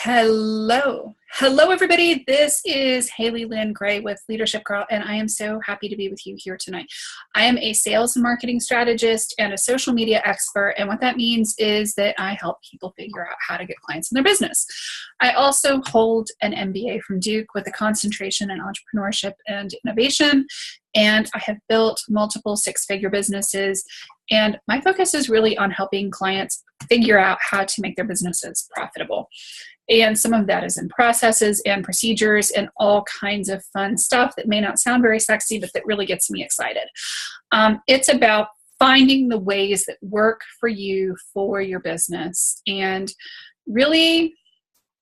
Hello. Hello, everybody. This is Haley Lynn Gray with Leadership Girl, and I am so happy to be with you here tonight. I am a sales and marketing strategist and a social media expert, and what that means is that I help people figure out how to get clients in their business. I also hold an MBA from Duke with a concentration in entrepreneurship and innovation, and I have built multiple six-figure businesses, and my focus is really on helping clients figure out how to make their businesses profitable. And some of that is in processes and procedures and all kinds of fun stuff that may not sound very sexy, but that really gets me excited. It's about finding the ways that work for you for your business and really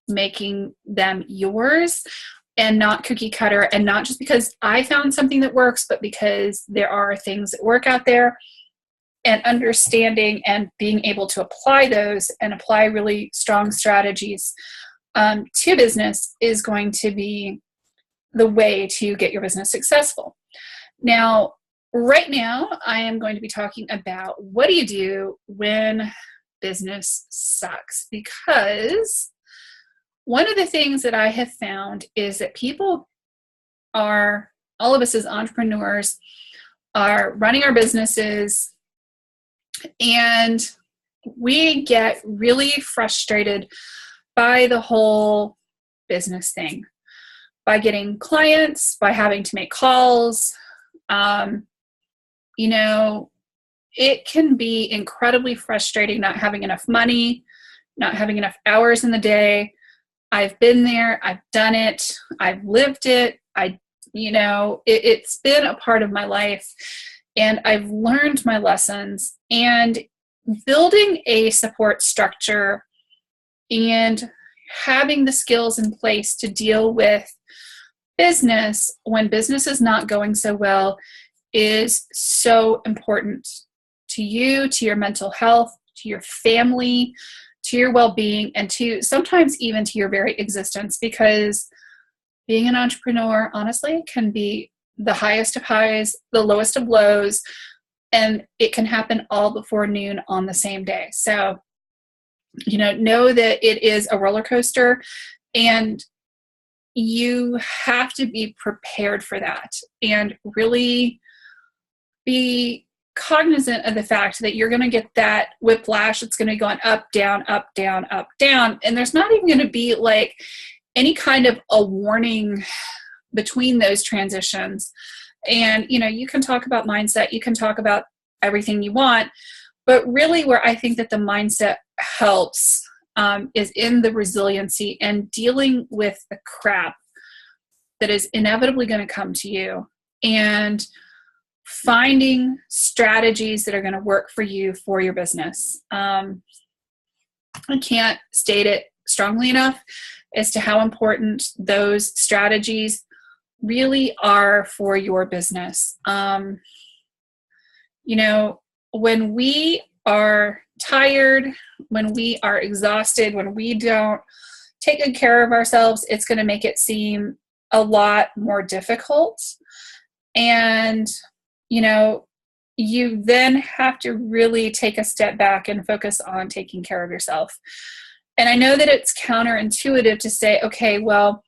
making them yours and not cookie cutter, and not just because I found something that works, but because there are things that work out there. And understanding and being able to apply those and apply really strong strategies to business is going to be the way to get your business successful. Now, right now, I am going to be talking about what do you do when business sucks? Because one of the things that I have found is that all of us as entrepreneurs are running our businesses, and we get really frustrated by the whole business thing, by getting clients, by having to make calls. It can be incredibly frustrating not having enough money, not having enough hours in the day. I've been there. I've done it. I've lived it. It's been a part of my life. And I've learned my lessons, and building a support structure and having the skills in place to deal with business when business is not going so well is so important to you, to your mental health, to your family, to your well-being, and to sometimes even to your very existence, because being an entrepreneur, honestly, can be the highest of highs, the lowest of lows, and it can happen all before noon on the same day. So, know that it is a roller coaster, and you have to be prepared for that and really be cognizant of the fact that you're going to get that whiplash. It's going to be going up, down, up, down, up, down. And there's not even going to be like any kind of a warning between those transitions. And, you can talk about mindset, you can talk about everything you want, but really where I think that the mindset helps is in the resiliency and dealing with the crap that is inevitably going to come to you, and finding strategies that are going to work for you for your business. I can't state it strongly enough as to how important those strategies really are for your business. When we are tired, when we are exhausted, when we don't take good care of ourselves, it's going to make it seem a lot more difficult. And, you then have to really take a step back and focus on taking care of yourself. And I know that it's counterintuitive to say, okay, well,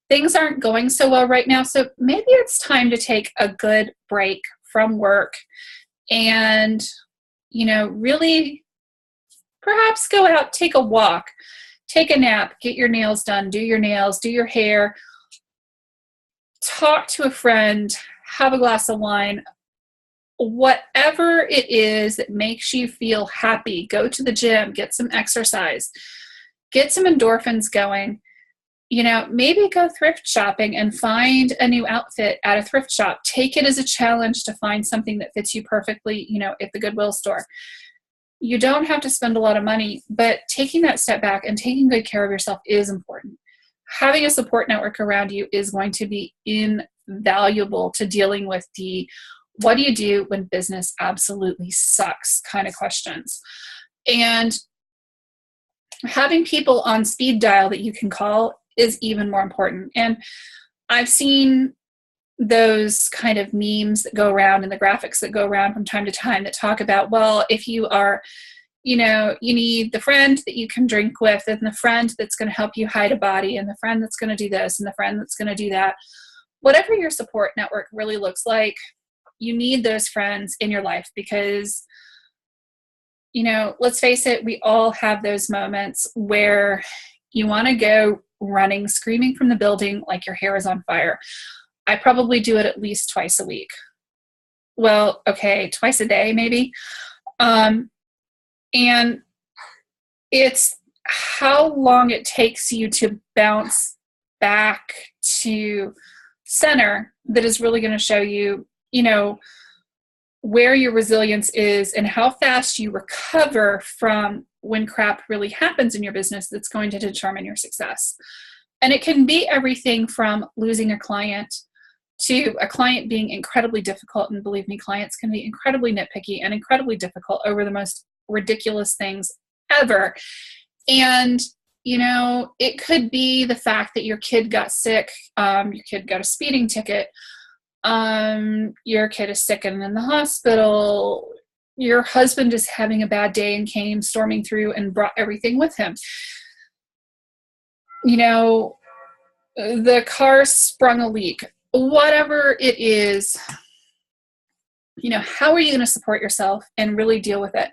things aren't going so well right now, so maybe it's time to take a good break from work and, really perhaps go out, take a walk, take a nap, get your nails done, do your nails, do your hair, talk to a friend, have a glass of wine, whatever it is that makes you feel happy. Go to the gym, get some exercise, get some endorphins going. Maybe go thrift shopping and find a new outfit at a thrift shop. Take it as a challenge to find something that fits you perfectly, at the Goodwill store. You don't have to spend a lot of money, but taking that step back and taking good care of yourself is important. Having a support network around you is going to be invaluable to dealing with the what do you do when business absolutely sucks kind of questions. And having people on speed dial that you can call is even more important. And I've seen those kind of memes that go around and the graphics that go around from time to time that talk about, well, if you are You need the friend that you can drink with, and the friend that's going to help you hide a body, and the friend that's going to do this, and the friend that's going to do that. Whatever your support network really looks like, you need those friends in your life because, let's face it, we all have those moments where you want to go running, screaming from the building like your hair is on fire. I probably do it at least twice a week. Well, okay, twice a day maybe. And it's how long it takes you to bounce back to center that is really going to show you, where your resilience is and how fast you recover from when crap really happens in your business that's going to determine your success. And it can be everything from losing a client to a client being incredibly difficult. And believe me, clients can be incredibly nitpicky and incredibly difficult over the most ridiculous things ever. And, it could be the fact that your kid got sick, your kid got a speeding ticket, your kid is sick and in the hospital, your husband is having a bad day and came storming through and brought everything with him. The car sprung a leak, whatever it is, how are you going to support yourself and really deal with it?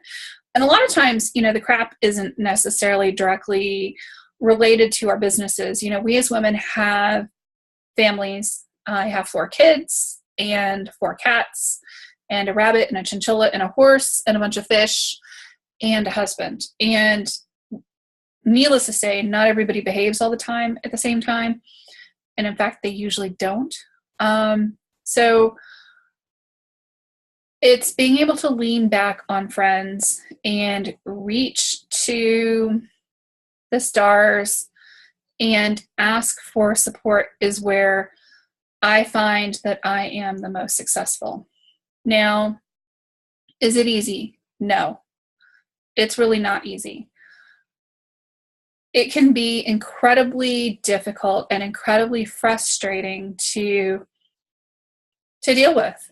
And a lot of times, the crap isn't necessarily directly related to our businesses. We as women have families. I have 4 kids and 4 cats and a rabbit and a chinchilla and a horse and a bunch of fish and a husband. And needless to say, not everybody behaves all the time at the same time. And in fact, they usually don't. So it's being able to lean back on friends and reach to the stars and ask for support is where I find that I am the most successful. Now, is it easy? No, it's really not easy. It can be incredibly difficult and incredibly frustrating to deal with.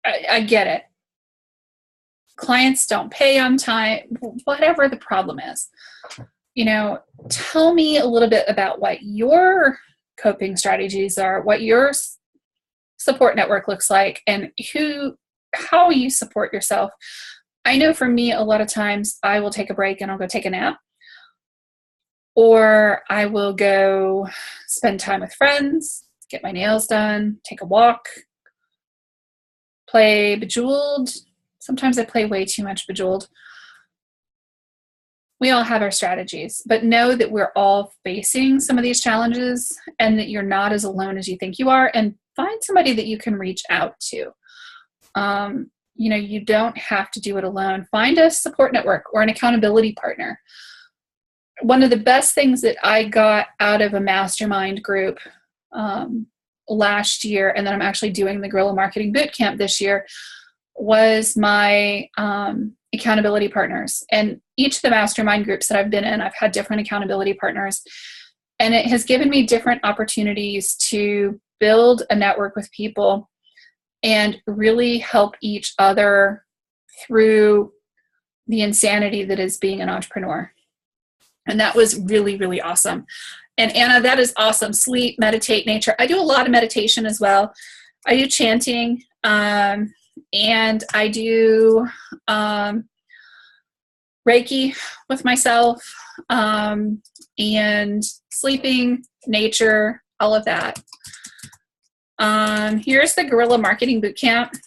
I get it. Clients don't pay on time, whatever the problem is. Tell me a little bit about what your coping strategies are, what your support network looks like, and how you support yourself. I know for me, a lot of times I will take a break and I'll go take a nap, or I will go spend time with friends, get my nails done, take a walk, play Bejeweled. Sometimes I play way too much Bejeweled. We all have our strategies, but know that we're all facing some of these challenges and that you're not as alone as you think you are, and find somebody that you can reach out to. You don't have to do it alone. Find a support network or an accountability partner. One of the best things that I got out of a mastermind group last year, and then I'm actually doing the Guerrilla Marketing Bootcamp this year, was my accountability partners. And each of the mastermind groups that I've been in, I've had different accountability partners. And it has given me different opportunities to build a network with people and really help each other through the insanity that is being an entrepreneur. And that was really, really awesome. And Anna, that is awesome. Sleep, meditate, nature. I do a lot of meditation as well. I do chanting, and I do Reiki with myself, and sleeping, nature, all of that. Here's the Guerrilla Marketing Bootcamp.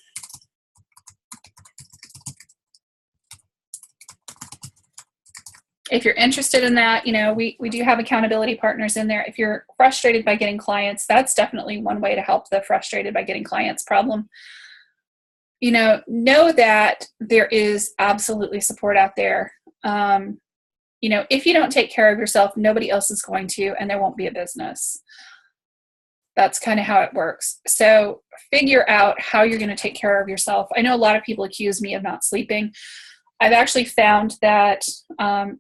If you're interested in that, we do have accountability partners in there. If you're frustrated by getting clients, that's definitely one way to help the frustrated by getting clients problem. Know that there is absolutely support out there. If you don't take care of yourself, nobody else is going to, and there won't be a business. That's kind of how it works. So figure out how you're going to take care of yourself. I know a lot of people accuse me of not sleeping. I've actually found that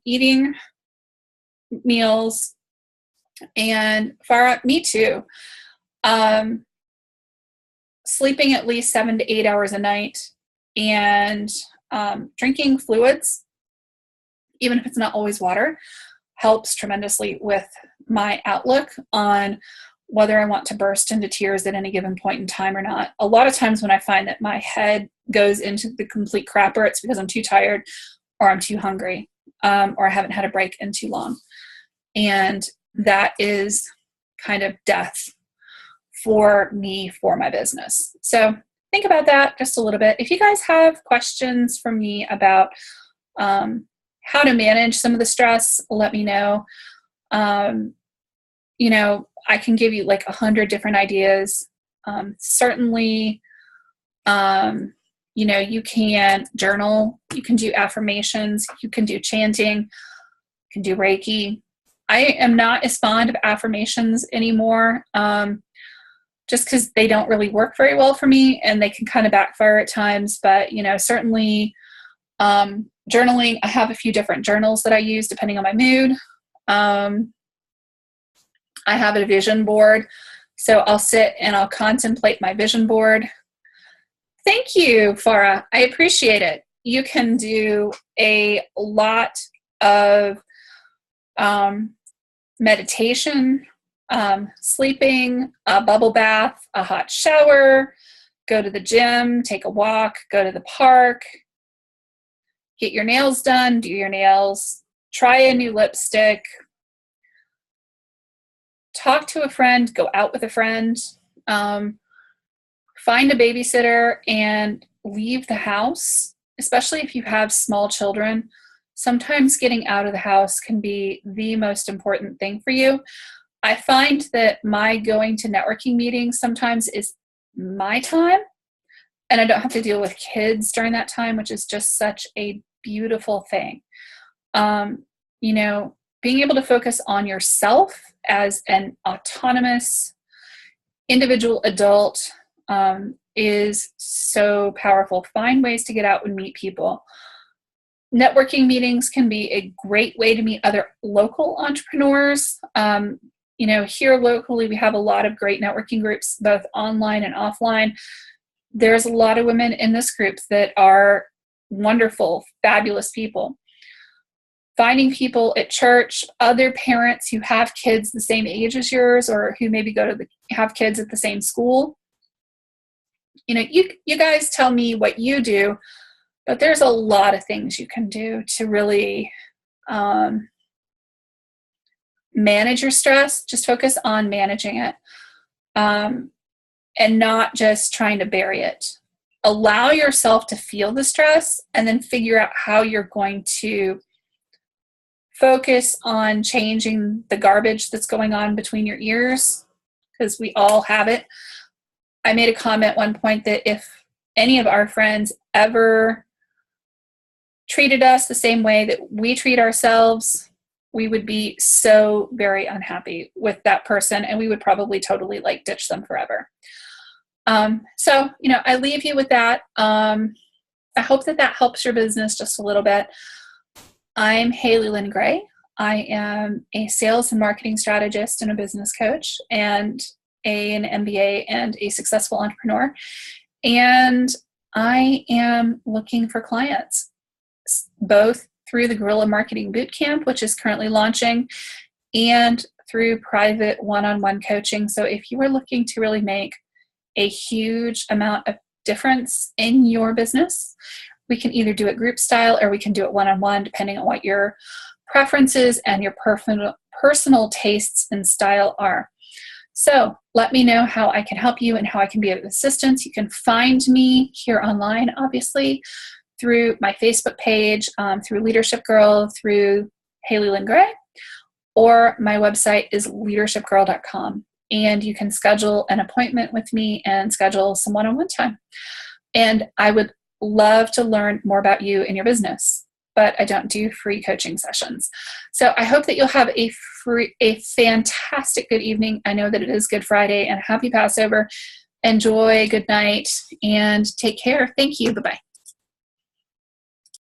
eating meals, and me too, sleeping at least 7 to 8 hours a night, and drinking fluids, even if it's not always water, helps tremendously with my outlook on whether I want to burst into tears at any given point in time or not. A lot of times when I find that my head goes into the complete crapper, it's because I'm too tired or I'm too hungry, or I haven't had a break in too long. And that is kind of death for me, for my business. So think about that just a little bit. If you guys have questions for me about how to manage some of the stress, let me know. I can give you like 100 different ideas. Certainly, you can journal, you can do affirmations, you can do chanting, you can do Reiki. I am not as fond of affirmations anymore, just because they don't really work very well for me and they can kind of backfire at times. But, certainly journaling, I have a few different journals that I use depending on my mood. I have a vision board, so I'll sit and I'll contemplate my vision board. Thank you, Farah. I appreciate it. You can do a lot of meditation, sleeping, a bubble bath, a hot shower, go to the gym, take a walk, go to the park, get your nails done, do your nails, try a new lipstick, talk to a friend, go out with a friend, find a babysitter and leave the house, especially if you have small children. Sometimes getting out of the house can be the most important thing for you. I find that my going to networking meetings sometimes is my time, and I don't have to deal with kids during that time, which is just such a beautiful thing. Being able to focus on yourself as an autonomous individual adult is so powerful. Find ways to get out and meet people. Networking meetings can be a great way to meet other local entrepreneurs. Here locally, we have a lot of great networking groups, both online and offline. There's a lot of women in this group that are wonderful, fabulous people. Finding people at church, other parents who have kids the same age as yours, or who maybe have kids at the same school. You guys tell me what you do, but there's a lot of things you can do to really manage your stress. Just focus on managing it, and not just trying to bury it. Allow yourself to feel the stress and then figure out how you're going to focus on changing the garbage that's going on between your ears, because we all have it. I made a comment at one point that if any of our friends ever treated us the same way that we treat ourselves, we would be so very unhappy with that person, and we would probably totally ditch them forever. I leave you with that. I hope that helps your business just a little bit. I'm Haley Lynn Gray. I am a sales and marketing strategist and a business coach, and an MBA and a successful entrepreneur. And I am looking for clients, both through the Guerrilla Marketing Bootcamp, which is currently launching, and through private one-on-one coaching. So if you are looking to really make a huge amount of difference in your business, we can either do it group style or we can do it one-on-one, depending on what your preferences and your personal tastes and style are. So let me know how I can help you and how I can be of assistance. You can find me here online, obviously, through my Facebook page, through Leadership Girl, through Haley Lynn Gray, or my website is leadershipgirl.com. And you can schedule an appointment with me and schedule some one-on-one time. And I would love to learn more about you and your business, but I don't do free coaching sessions. So I hope that you'll have a fantastic good evening. I know that it is Good Friday, and happy Passover. Enjoy, good night, and take care. Thank you. Bye-bye.